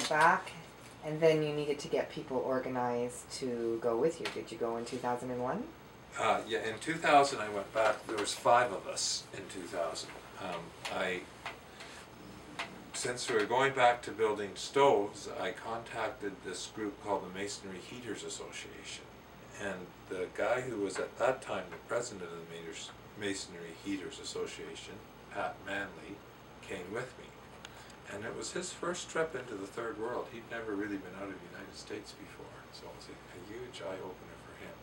went back, and then you needed to get people organized to go with you. Did you go in 2001? Yeah, in 2000 I went back. There was 5 of us in 2000. Since we were going back to building stoves, I contacted this group called the Masonry Heaters Association. And the guy who was at that time the president of the Masonry Heaters Association, Pat Manley, came with me. And it was his first trip into the third world. He'd never really been out of the United States before, so it was a huge eye-opener for him.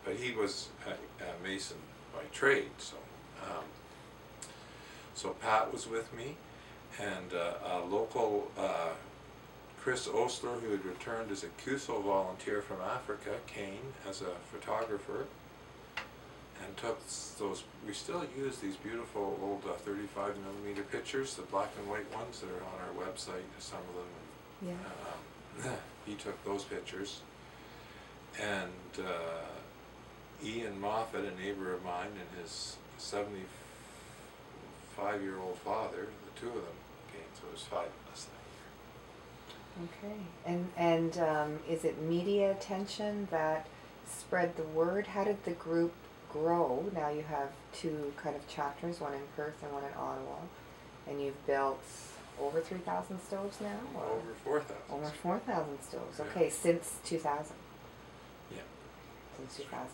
But he was a Mason by trade, so Pat was with me, and a local Chris Osler, who had returned as a CUSO volunteer from Africa, came as a photographer and took those. We still use these beautiful old 35mm pictures, the black and white ones that are on our website, some of them. Yeah. He took those pictures, and Ian Moffat, a neighbor of mine, and his 75-year-old father, the two of them came, so it was 5 of us that Okay. And is it media attention that spread the word? How did the group grow? Now you have 2 kind of chapters, one in Perth and one in Ottawa, and you've built over 3,000 stoves now? year. Over 4,000. Over 4,000 stoves. Yeah. Okay, since 2000. Yeah. Since 2000.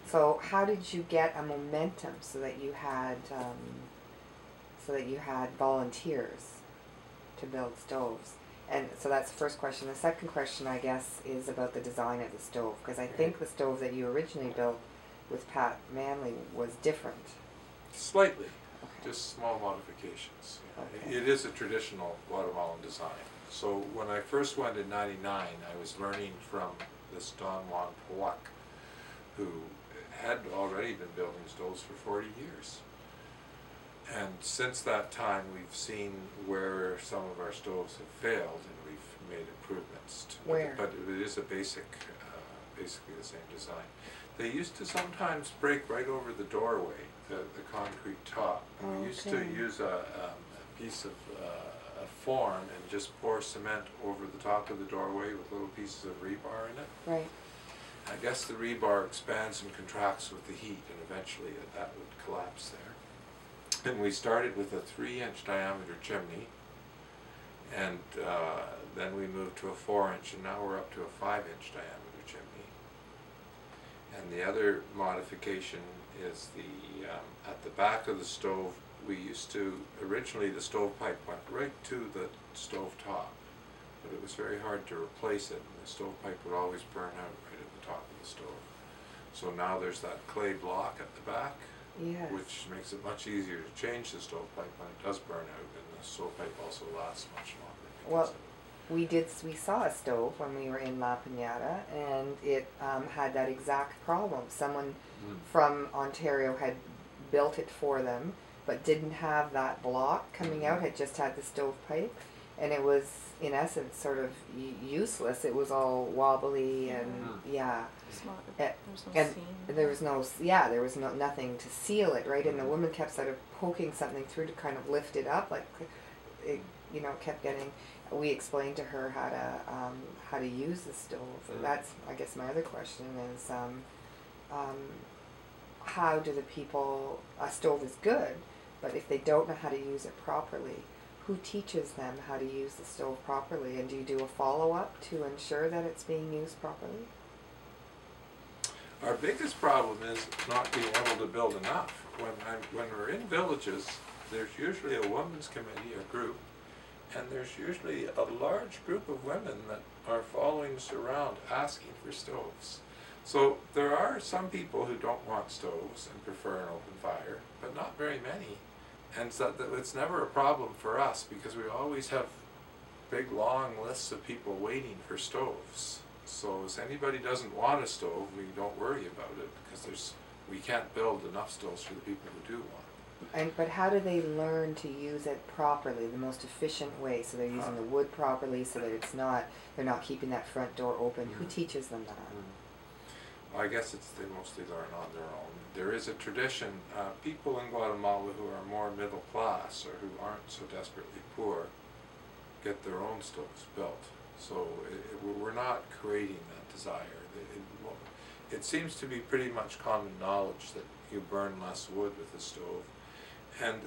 So how did you get a momentum so that you had volunteers to build stoves? And so that's the first question. The second question, I guess, is about the design of the stove, because I think the stove that you originally built with Pat Manley was different. Slightly, Okay. just small modifications. Okay. It is a traditional Guatemalan design. So when I first went in '99, I was learning from this Don Juan Puac, who had already been building stoves for 40 years. And since that time, we've seen where some of our stoves have failed, and we've made improvements to Where? it. But it is a basically the same design. They used to sometimes break right over the doorway, the concrete top. And we used to use a piece of a form and just pour cement over the top of the doorway with little pieces of rebar in it. Right. I guess the rebar expands and contracts with the heat, and eventually that would collapse there. And we started with a 3-inch diameter chimney, and then we moved to a 4-inch, and now we're up to a 5-inch diameter chimney. And the other modification is at the back of the stove, we used to, originally the stovepipe went right to the stove top, but it was very hard to replace it, and the stovepipe would always burn out right at the top of the stove. So now there's that clay block at the back, Yes. which makes it much easier to change the stovepipe when it does burn out, and the stovepipe also lasts much longer. Well, we saw a stove when we were in La Piñata, and it had that exact problem. Someone from Ontario had built it for them, but didn't have that block coming out, had just had the stovepipe, and it was in essence sort of useless. It was all wobbly and there was nothing to seal it, right? And the woman kept sort of poking something through to kind of lift it up, like it, kept getting. We explained to her how to use the stove. That's, I guess, my other question is, how do the people? A stove is good, but if they don't know how to use it properly, who teaches them how to use the stove properly? And do you do a follow-up to ensure that it's being used properly? Our biggest problem is not being able to build enough. When we're in villages, there's usually a women's committee or group, and there's usually a large group of women that are following us around asking for stoves. So there are some people who don't want stoves and prefer an open fire, but not very many. And so it's never a problem for us, because we always have big long lists of people waiting for stoves. So if anybody doesn't want a stove, we don't worry about it, because we can't build enough stoves for the people who do want. But how do they learn to use it properly, the most efficient way, so they're using the wood properly, so that they're not keeping that front door open? Who teaches them that? Well, I guess they mostly learn on their own. There is a tradition, people in Guatemala who are more middle class or who aren't so desperately poor get their own stoves built. So we're not creating that desire. It seems to be pretty much common knowledge that you burn less wood with a stove. And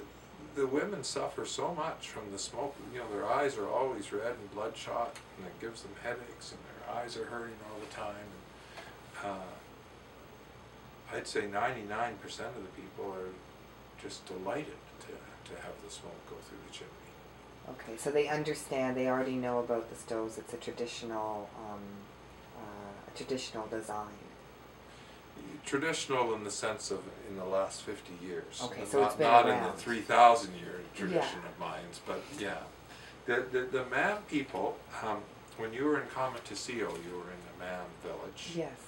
the women suffer so much from the smoke. You know, their eyes are always red and bloodshot, and it gives them headaches, and their eyes are hurting all the time. And, I'd say 99% of the people are just delighted to have the smoke go through the chimney. Okay, so they understand, they already know about the stoves. It's a traditional design. Traditional in the sense of in the last 50 years. Okay, so it's been not around. in the 3,000 year tradition of mines, but yeah. The Man people, when you were in Comatasio, you were in the Man village. Yes.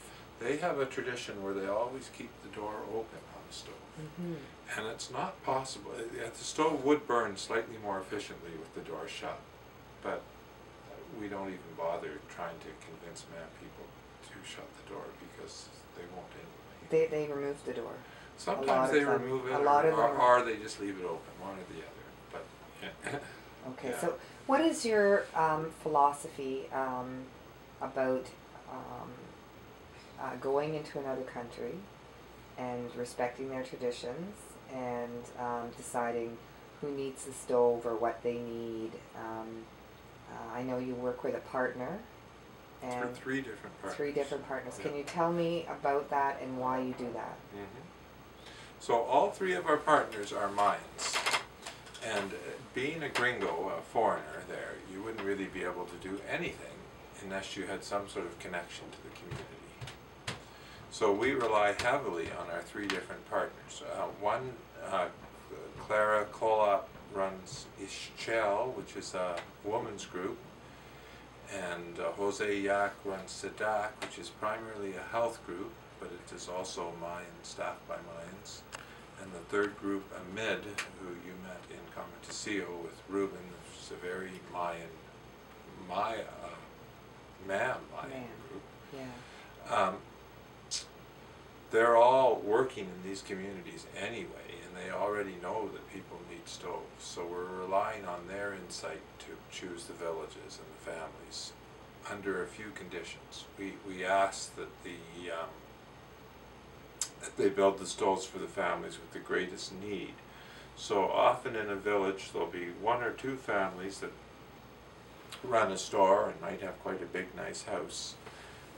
They have a tradition where they always keep the door open on the stove. And it's not possible. The stove would burn slightly more efficiently with the door shut, but we don't even bother trying to convince Man people to shut the door because they won't anyway. They remove the door. Sometimes they remove it, or they just leave it open, one or the other. But yeah. Okay, Yeah. so what is your philosophy about going into another country and respecting their traditions and deciding who needs the stove or what they need? I know you work with a partner. And three different partners. 3 different partners. Yeah. Can you tell me about that and why you do that? So all 3 of our partners are mines. And being a gringo, a foreigner there, you wouldn't really be able to do anything unless you had some sort of connection to the community. So we rely heavily on our 3 different partners. One, Clarke runs Xela, which is a woman's group, and Jose Yak runs Secord, which is primarily a health group, but it is also mine, staffed by mines. And the 3rd group, Amid, who you met in Comatasio with Ruben, which is a very Man group. Yeah. They're all working in these communities anyway, and they already know that people need stoves. So we're relying on their insight to choose the villages and the families under a few conditions. We ask that that they build the stoves for the families with the greatest need. So often in a village there'll be 1 or 2 families that run a store and might have quite a big nice house,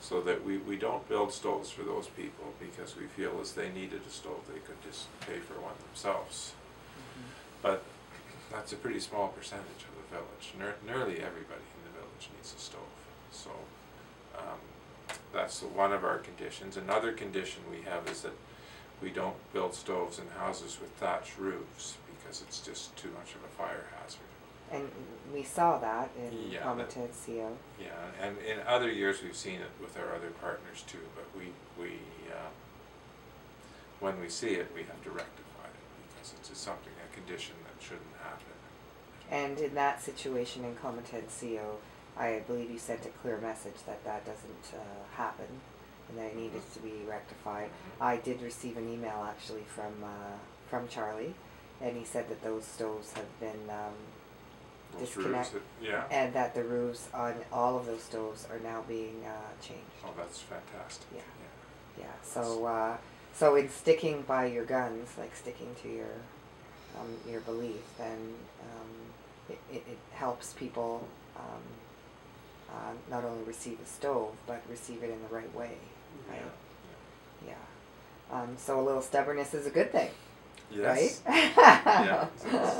so that we don't build stoves for those people because we feel as they needed a stove they could just pay for one themselves. But that's a pretty small percentage of the village. Nearly everybody in the village needs a stove. So that's one of our conditions. Another condition we have is that we don't build stoves in houses with thatched roofs because it's just too much of a fire hazard. And we saw that in Comatasio. Yeah, and in other years we've seen it with our other partners too, but we when we see it, we have to rectify it because it's something, a condition that shouldn't happen. And in that situation in Comatasio, I believe you sent a clear message that that doesn't happen and that it needed to be rectified. I did receive an email actually from Charlie, and he said that those stoves have been disconnected, and that the roofs on all of those stoves are now being changed. Oh, that's fantastic. Yeah. So in sticking by your guns, like sticking to your belief, then it helps people not only receive a stove, but receive it in the right way, right? Yeah. So a little stubbornness is a good thing. Yes. Right? Yeah,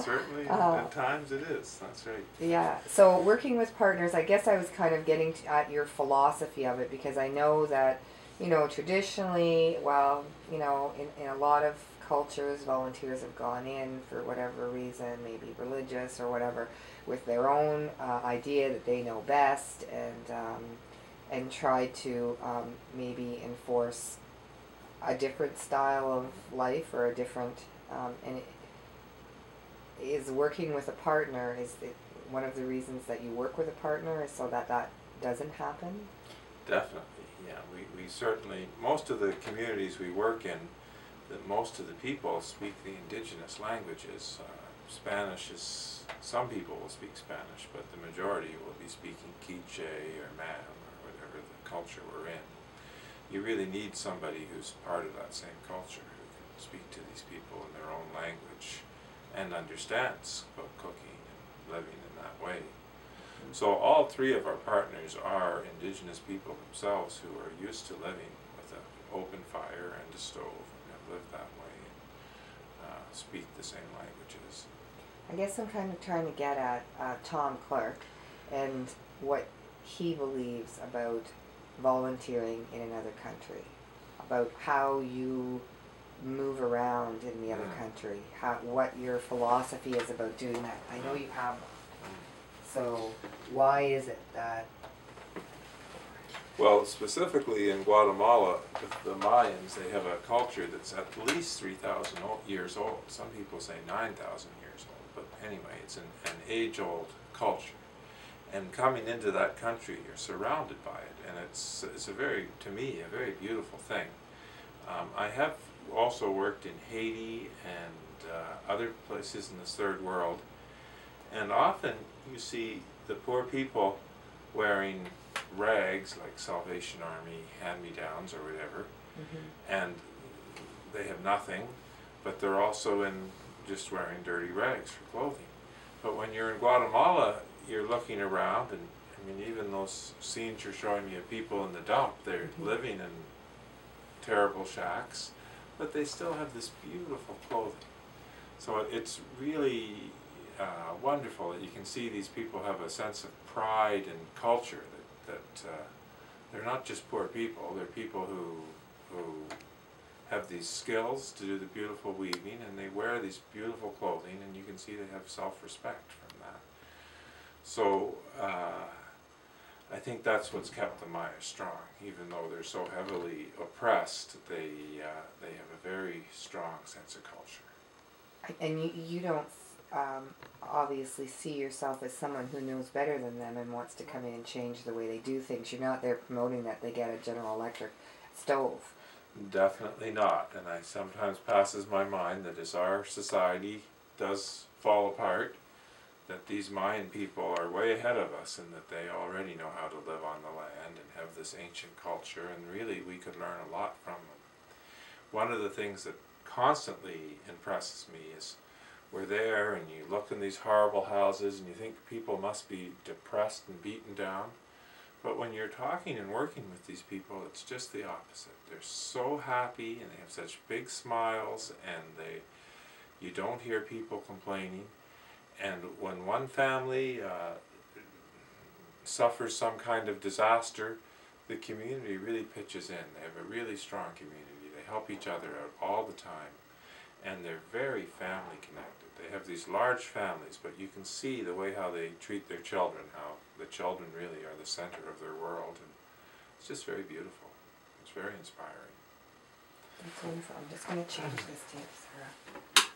certainly at times it is. That's right. Yeah. So working with partners, I guess I was kind of getting at your philosophy of it, because I know that, traditionally, well, in a lot of cultures, volunteers have gone in for whatever reason, maybe religious or whatever, with their own idea that they know best, and try to maybe enforce a different style of life or a different and is working with a partner, is it one of the reasons that you work with a partner is so that that doesn't happen? Definitely, yeah. We certainly, most of the communities we work in, most of the people speak the indigenous languages, Spanish is, some people will speak Spanish, but the majority will be speaking Quiche or Mam or whatever the culture we're in. You really need somebody who's part of that same culture, who can speak to these people in their own language and understands about cooking and living in that way. So all three of our partners are Indigenous people themselves who are used to living with an open fire and a stove and have lived that way and speak the same languages. I guess I'm kind of trying to get at Tom Clarke and what he believes about volunteering in another country, about how you move around in the other country, what your philosophy is about doing that. I know you have one. So why is it that? Well, specifically in Guatemala, with the Mayans, they have a culture that's at least 3,000 years old. Some people say 9,000 years old, but anyway, it's an age-old culture. And coming into that country, you're surrounded by it, and it's a very, to me, a very beautiful thing. I have also worked in Haiti and other places in this third world, and often you see the poor people wearing rags like Salvation Army hand-me-downs or whatever, and they have nothing, but they're also in just wearing dirty rags for clothing. But when you're in Guatemala, you're looking around, and I mean, even those scenes you're showing me of people in the dump, they're living in terrible shacks, but they still have this beautiful clothing. So it's really wonderful that you can see these people have a sense of pride and culture, that they're not just poor people, they're people who have these skills to do the beautiful weaving, and they wear these beautiful clothing, and you can see they have self-respect from that. So I think that's what's kept the Maya strong. Even though they're so heavily oppressed, they have a very strong sense of culture. And you don't obviously see yourself as someone who knows better than them and wants to come in and change the way they do things. You're not there promoting that they get a General Electric stove. Definitely not. And I sometimes passes my mind that as our society does fall apart, that these Mayan people are way ahead of us, and that they already know how to live on the land and have this ancient culture, and really we could learn a lot from them. One of the things that constantly impresses me is we're there and you look in these horrible houses and you think people must be depressed and beaten down, but when you're talking and working with these people, it's just the opposite. They're so happy and they have such big smiles, and you don't hear people complaining. And when one family suffers some kind of disaster, the community really pitches in. They have a really strong community. They help each other out all the time, and they're very family connected. They have these large families, but you can see the way how they treat their children, how the children really are the center of their world, and it's just very beautiful. It's very inspiring. That's wonderful. I'm just going to change this tape, Sarah.